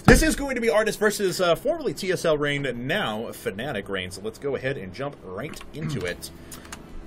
This is going to be Artsit versus formerly TSL Rain, now Fnatic Rain. So let's go ahead and jump right into it.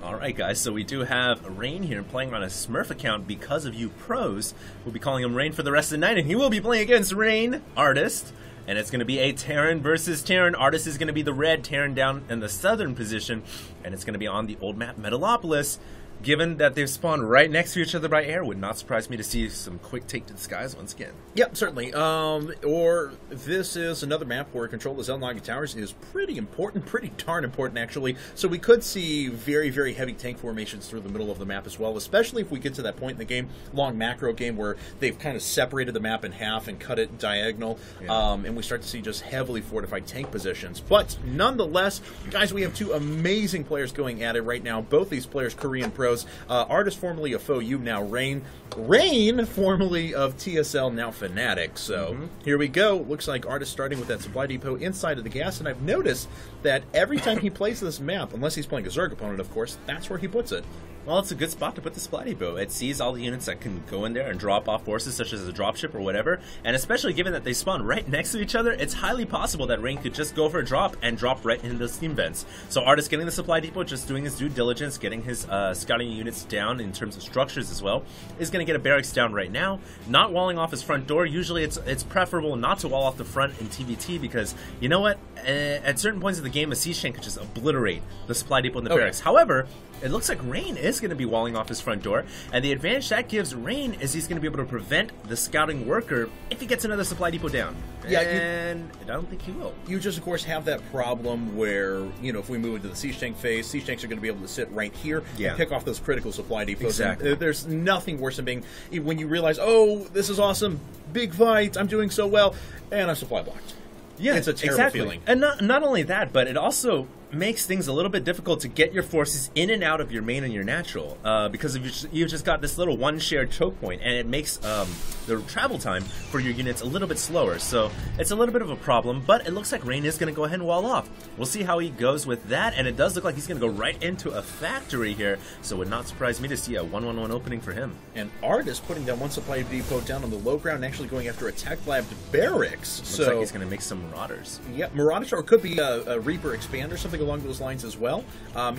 Alright guys, so we do have Rain here playing on a Smurf account because of you pros. We'll be calling him Rain for the rest of the night, and he will be playing against Rain, Artsit. And it's going to be a Terran versus Terran. Artsit is going to be the red, Terran down in the southern position. And it's going to be on the old map Metalopolis. Given that they've spawned right next to each other by air, would not surprise me to see some quick take to the skies once again. Yep, certainly. Or this is another map where control of Zenlagi Towers is pretty important, pretty darn important actually. So we could see very, very heavy tank formations through the middle of the map as well, especially if we get to that point in the game, long macro game, where they've kind of separated the map in half and cut it diagonal, and we start to see just heavily fortified tank positions. But nonetheless, guys, we have two amazing players going at it right now. Both these players, Korean pros. Artsit, formerly of FOU, now Rain. Rain, formerly of TSL, now Fnatic. So here we go. Looks like Artsit starting with that supply depot inside of the gas, and I've noticed that every time he plays this map, unless he's playing a Zerg opponent, of course, that's where he puts it. Well, it's a good spot to put the supply depot. It sees all the units that can go in there and drop off forces, such as a dropship or whatever. And especially given that they spawn right next to each other, it's highly possible that Rain could just go for a drop and drop right into the steam vents. So Artsit getting the supply depot, just doing his due diligence, getting his scouting units down in terms of structures as well, is going to get a barracks down right now. Not walling off his front door. Usually it's preferable not to wall off the front in TVT because, you know what, at certain points of the game, a siege tank could just obliterate the supply depot in the barracks. However, it looks like Rain is going to be walling off his front door, and the advantage that gives Rain is he's going to be able to prevent the scouting worker if he gets another supply depot down. Yeah, and I don't think he will. You just, of course, have that problem where, you know, if we move into the siege tank phase, siege tanks are going to be able to sit right here and pick off those critical supply depots. Exactly. And there's nothing worse than being, when you realize, oh, this is awesome, big fight, I'm doing so well, and I'm supply blocked. Yeah, it's a terrible feeling. And not only that, but it also makes things a little bit difficult to get your forces in and out of your main and your natural, because you've just got this little one shared choke point, and it makes the travel time for your units a little bit slower. So it's a little bit of a problem, but it looks like Rain is going to go ahead and wall off. We'll see how he goes with that, and it does look like he's going to go right into a factory here, so it would not surprise me to see a 1-1-1 opening for him. And Artsit putting down one supply depot down on the low ground, actually going after a tech lab barracks. Looks like he's going to make some Marauders. Yeah, Marauders, or it could be a Reaper Expand or something along those lines as well.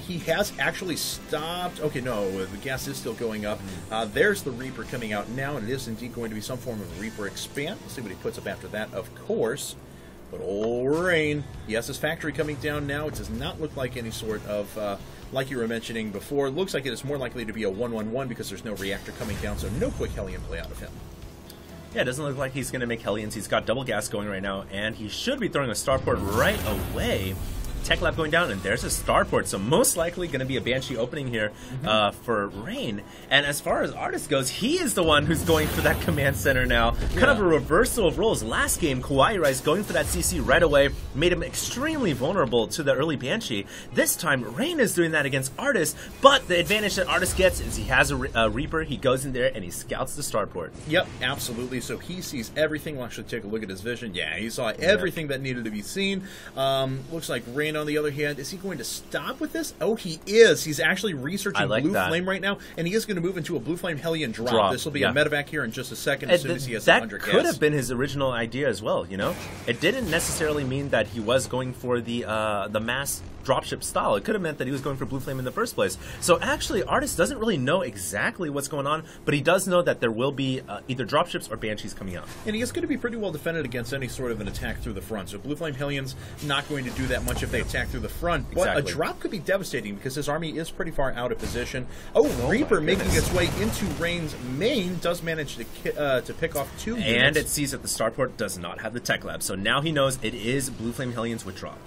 He has actually stopped. Okay, no, the gas is still going up. There's the Reaper coming out now, and it is indeed going to be some form of Reaper Expand. We'll see what he puts up after that, of course. But old Rain, yes, his factory coming down now. It does not look like any sort of, like you were mentioning before, it looks like it is more likely to be a 1-1-1 because there's no reactor coming down, so no quick Hellion play out of him. Yeah, it doesn't look like he's going to make Hellions. He's got double gas going right now, and he should be throwing a starport right away. Tech lab going down, and there's a starport, so most likely going to be a Banshee opening here for Rain. And as far as Artsit goes, he is the one who's going for that command center now. Kind of a reversal of roles. Last game, Kawaii Rice going for that CC right away made him extremely vulnerable to the early Banshee. This time, Rain is doing that against Artsit, but the advantage that Artsit gets is he has a Reaper, he goes in there, and he scouts the starport. Yep, absolutely. So he sees everything. We'll actually take a look at his vision. Yeah, he saw everything that needed to be seen. Looks like Rain, on the other hand, is he going to stop with this? Oh, he is. He's actually researching Blue Flame right now, and he is going to move into a Blue Flame Hellion drop. This will be a medevac here in just a second as soon as he has 100 gas. That could have been his original idea as well, you know? It didn't necessarily mean that he was going for the mass dropship style. It could have meant that he was going for Blue Flame in the first place. So actually, Artsit doesn't really know exactly what's going on, but he does know that there will be either dropships or Banshees coming out. And he is going to be pretty well defended against any sort of an attack through the front. So Blue Flame Hellions not going to do that much if they attack through the front. But a drop could be devastating because his army is pretty far out of position. Oh, Reaper making its way into Rain's main, does manage to pick off 2 units. And it sees that the starport does not have the tech lab, so now he knows it is Blue Flame Hellions with drop.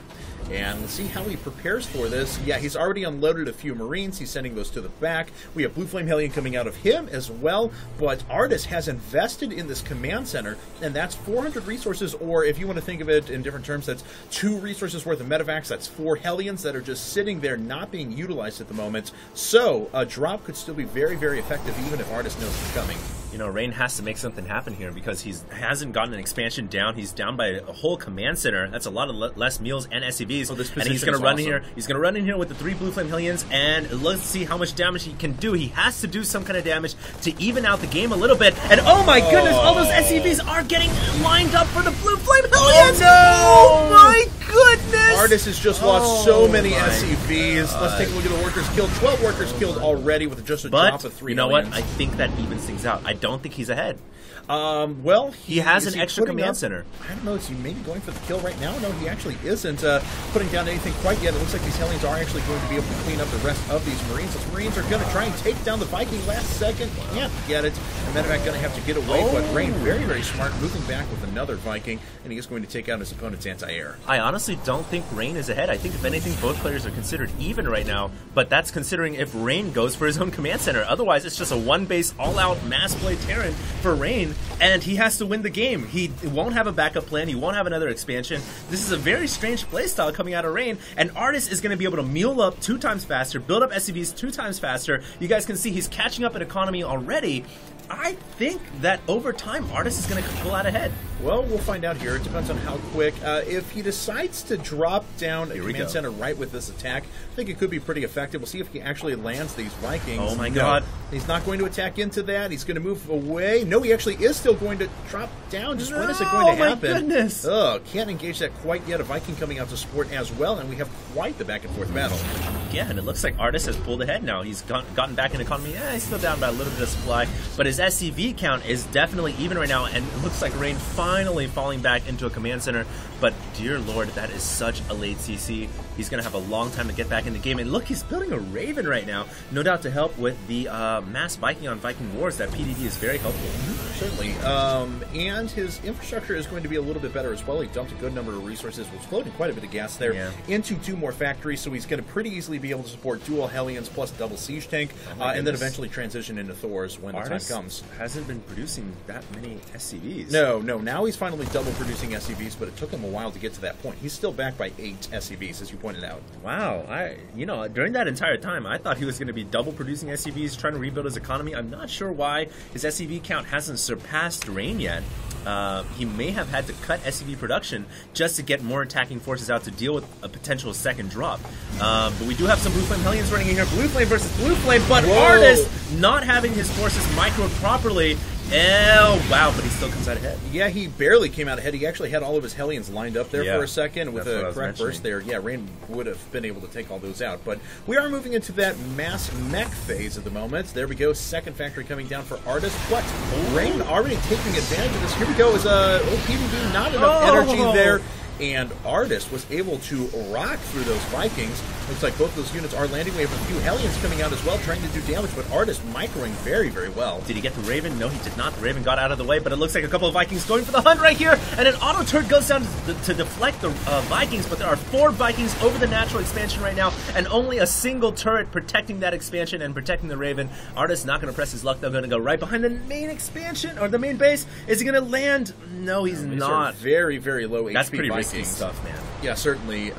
And let's see how he prepares for this. Yeah, he's already unloaded a few Marines. He's sending those to the back. We have Blue Flame Hellion coming out of him as well. But Artsit has invested in this command center, and that's 400 resources, or if you want to think of it in different terms, that's 2 resources worth of medevacs. That's 4 Hellions that are just sitting there not being utilized at the moment. So a drop could still be very, very effective even if Artsit knows it's coming. You know, Rain has to make something happen here because he hasn't gotten an expansion down. He's down by a whole command center. That's a lot of less meals and SCVs. And he's going to run in here. He's going to run in here with the 3 Blue Flame Hellions, and let's see how much damage he can do. He has to do some kind of damage to even out the game a little bit. And oh my goodness, all those SCVs are getting lined up for the Blue Flame Hellions. Oh my goodness! Artist has just lost so many SCVs. God. Let's take a look at the workers killed. 12 workers killed already with just a drop of 3 you know millions. What? I think that evens things out. I don't think he's ahead. Well, he has an extra command center. I don't know. Is he maybe going for the kill right now? No, he actually isn't putting down anything quite yet. It looks like these Hellions are actually going to be able to clean up the rest of these Marines. Those Marines are going to try and take down the Viking last second. Can't get it. And Medevac going to have to get away. But Rain, very, very smart, moving back with another Viking, and he is going to take out his opponent's anti-air. I honestly don't think Rain is ahead. I think, if anything, both players are considered even right now. But that's considering if Rain goes for his own command center. Otherwise, it's just a one-base, all-out mass play Terran for Rain, and he has to win the game. He won't have a backup plan. He won't have another expansion. This is a very strange playstyle coming out of Rain, and Artist is going to be able to meal up 2 times faster, build up SCVs 2 times faster. You guys can see he's catching up in economy already. I think that over time, Artist is going to pull out ahead. Well, we'll find out here. It depends on how quick. If he decides to drop down a command center right with this attack, I think it could be pretty effective. We'll see if he actually lands these Vikings. Oh my God. He's not going to attack into that. He's going to move away. No, he actually is still going to drop down. Just when is it going to happen? Oh my goodness. Can't engage that quite yet. A Viking coming out to support as well, and we have quite the back and forth battle. Yeah, and it looks like Artist has pulled ahead now. He's gotten back in economy. Yeah, he's still down by a little bit of supply, but his SCV count is definitely even right now, and it looks like Rain finally falling back into a command center. But dear Lord, that is such a late CC. He's going to have a long time to get back in the game. And look, he's building a Raven right now, no doubt to help with the mass Viking on Viking Wars. That PDD is very helpful. Certainly. And his infrastructure is going to be a little bit better as well. He dumped a good number of resources, was floating quite a bit of gas there, into 2 more factories, so he's going to pretty easily be able to support dual Hellions plus double siege tank, and then eventually transition into Thors when the time comes. Hasn't been producing that many SCVs. No. Now he's finally double producing SCVs, but it took him a while to get to that point. He's still back by 8 SCVs, as you pointed out. Wow. During that entire time, I thought he was going to be double producing SCVs, trying to rebuild his economy. I'm not sure why his SCV count hasn't surpassed Rain yet. He may have had to cut SCV production just to get more attacking forces out to deal with a potential second drop. But we do have some Blue Flame Hellions running in here. Blue Flame versus Blue Flame, but Artist not having his forces microed properly. Oh, wow, but he still comes out ahead. Yeah, he barely came out ahead. He actually had all of his Hellions lined up there for a second. With a correct burst there, Rain would have been able to take all those out. But we are moving into that mass mech phase at the moment. There we go, second factory coming down for Artist. But Rain already taking advantage of this. Here we go, is PvD, not enough energy there. And Artist was able to rock through those Vikings. Looks like both those units are landing. We have a few Hellions coming out as well, trying to do damage, but Artist microing very, very well. Did he get the Raven? No, he did not. The Raven got out of the way, but it looks like a couple of Vikings going for the hunt right here, and an auto turret goes down to deflect the Vikings, but there are 4 Vikings over the natural expansion right now, and only a single turret protecting that expansion and protecting the Raven. Artist not going to press his luck, though, going to go right behind the main expansion, or the main base. Is he going to land? No, he's not. Very, very low HP. That's pretty Vikings. risky stuff, man. Yeah, certainly.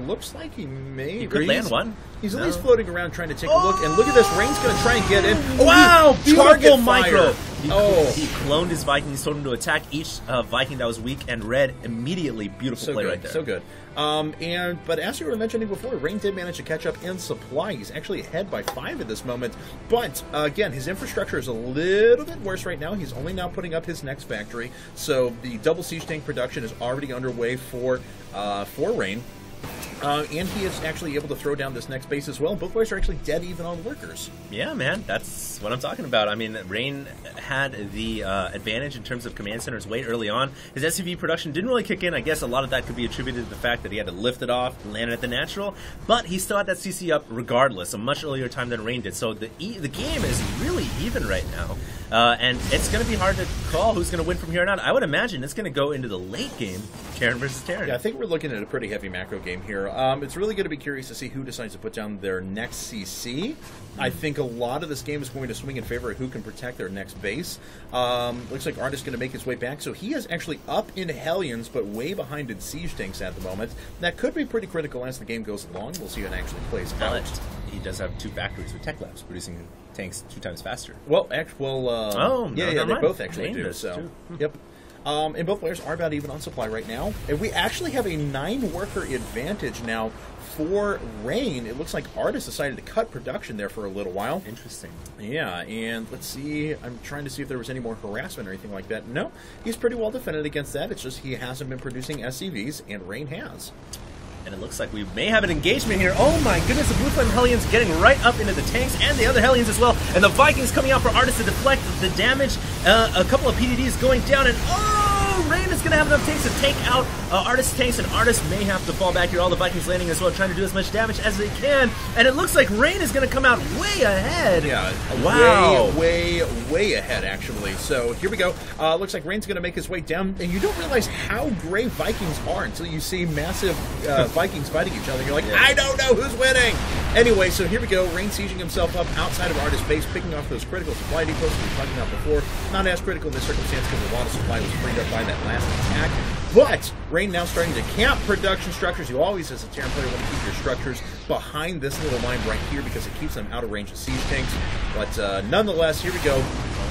Looks like he may. He could land one. He's at least floating around trying to take a look. And look at this. Rain's going to try and get in. Wow! Beautiful micro. He cloned his Vikings, told him to attack each Viking that was weak, and red immediately. Beautiful play right there. So good. But as you were mentioning before, Rain did manage to catch up in supply. He's actually ahead by 5 at this moment. But again, his infrastructure is a little bit worse right now. He's only now putting up his next factory. So the double siege tank production is already underway for Rain. And he is actually able to throw down this next base as well. Both players are actually dead even on workers. Yeah, man, that's what I'm talking about. I mean, Rain had the advantage in terms of command centers way early on. His SCV production didn't really kick in. I guess a lot of that could be attributed to the fact that he had to lift it off, land it at the natural, but he still had that CC up regardless, a much earlier time than Rain did. So the game is really even right now. And it's going to be hard to call who's going to win from here on out. I would imagine it's going to go into the late game, Terran versus Terran. Yeah, I think we're looking at a pretty heavy macro game here. It's really going to be curious to see who decides to put down their next CC. I think a lot of this game is going to swing in favor of who can protect their next base. Looks like Artist is going to make his way back. So he is actually up in Hellions, but way behind in siege tanks at the moment. That could be pretty critical as the game goes along. We'll see how it actually plays out. he does have 2 factories with tech labs producing tanks 2 times faster. Well, never they mind. both actually do. This, So, too. yep. And both players are about even on supply right now. And we actually have a 9-worker advantage now for Rain. It looks like Artist decided to cut production there for a little while. Interesting. Yeah, and let's see. I'm trying to see if there was any more harassment or anything like that. No, he's pretty well defended against that. It's just he hasn't been producing SCVs, and Rain has. And it looks like we may have an engagement here. Oh my goodness, the Blue Flame Hellions getting right up into the tanks and the other Hellions as well. And the Vikings coming out for Artist to deflect the damage. A couple of PDDs going down, and Rain is going to have enough tanks to take out Artist's tanks, and Artist may have to fall back here. All the Vikings landing as well, trying to do as much damage as they can. And it looks like Rain is going to come out way ahead. Yeah, wow. way ahead, actually. So here we go. Looks like Rain's going to make his way down, and you don't realize how great Vikings are until you see massive Vikings fighting each other. You're like, I don't know who's winning. Anyway, so here we go. Rain sieging himself up outside of Artist's base, picking off those critical supply depots we were talking about before. Not as critical in this circumstance because a lot of supply was freed up by that last attack. But Rain now starting to camp production structures. You always, as a Terran player, want to keep your structures behind this little line right here because it keeps them out of range of siege tanks. But nonetheless, here we go.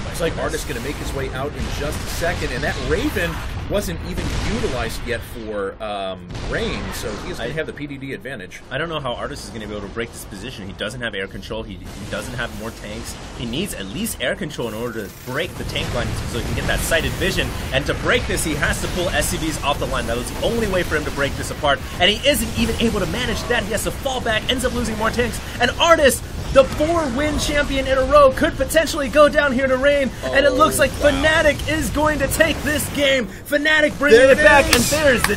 Looks like Artist going to make his way out in just a second, and that Raven wasn't even utilized yet for Rain, so he's going to have the PDD advantage. I don't know how Artist is going to be able to break this position. He doesn't have air control. He doesn't have more tanks. He needs at least air control in order to break the tank line so he can get that sighted vision. And to break this, he has to pull SCVs off the line. That was the only way for him to break this apart. And he isn't even able to manage that. He has to fall back, ends up losing more tanks. And Artist, the 4-win champion in a row, could potentially go down here to Rain. And it looks like Fnatic is going to take this game. Fnatic bringing it back, and there's the